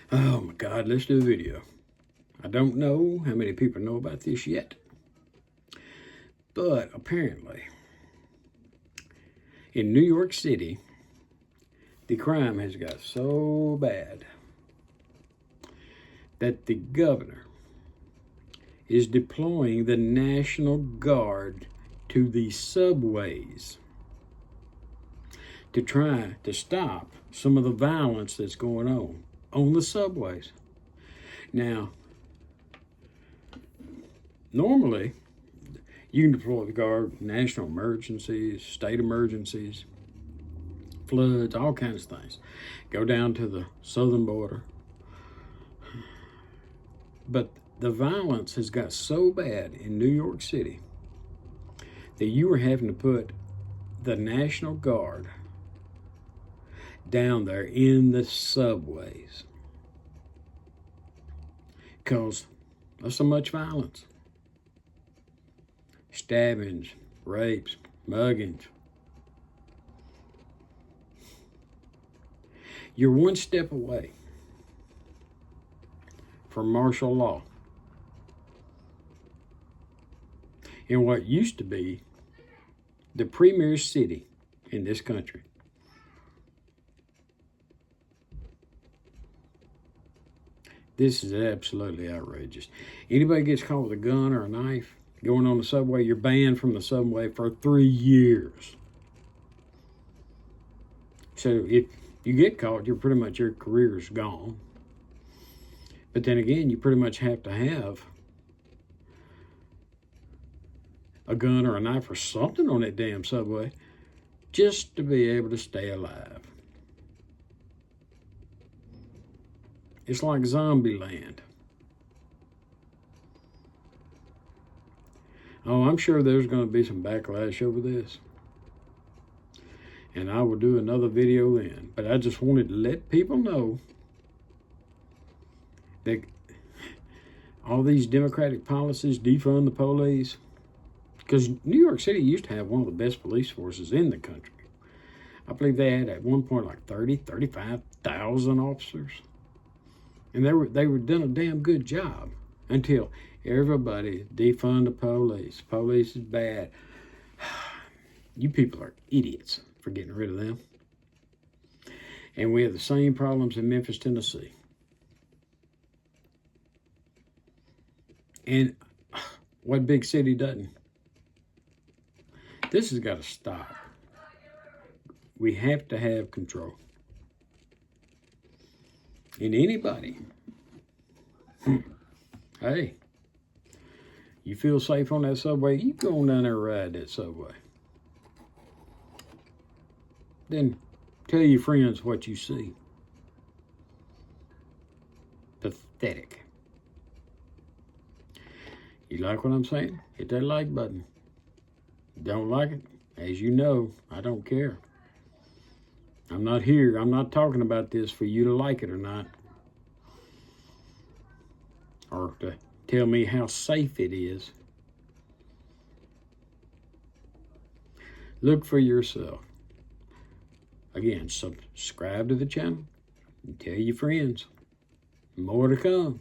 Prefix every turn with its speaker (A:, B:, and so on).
A: Oh my God, let's do a video. I don't know how many people know about this yet, but apparently in New York City, the crime has got so bad that the governor is deploying the National Guard to the subways to try to stop some of the violence that's going on the subways. Now, normally, you can deploy the Guard, national emergencies, state emergencies, floods, all kinds of things. Go down to the southern border. But the violence has got so bad in New York City that you are having to put the National Guard down there in the subways because there's so much violence. Stabbings, rapes, muggings. You're one step away from martial law in what used to be the premier city in this country. This is absolutely outrageous. Anybody gets caught with a gun or a knife going on the subway, you're banned from the subway for 3 years. So if you get caught, your career is gone. But then again, you pretty much have to have a gun or a knife or something on that damn subway just to be able to stay alive. It's like zombie land. Oh, I'm sure there's going to be some backlash over this. And I will do another video then. But I just wanted to let people know that all these Democratic policies, defund the police, because New York City used to have one of the best police forces in the country. I believe they had at one point like 35,000 officers. And they were doing a damn good job until everybody defund the police. Police is bad. You people are idiots for getting rid of them. And we have the same problems in Memphis, Tennessee. And what big city doesn't? This has got to stop. We have to have control. And anybody, hey, you feel safe on that subway, you go on down there and ride that subway. Then tell your friends what you see. Pathetic. You like what I'm saying? Hit that like button. Don't like it? As you know, I don't care. I'm not talking about this for you to like it or not. Or to tell me how safe it is. Look for yourself. Again, subscribe to the channel and tell your friends. More to come.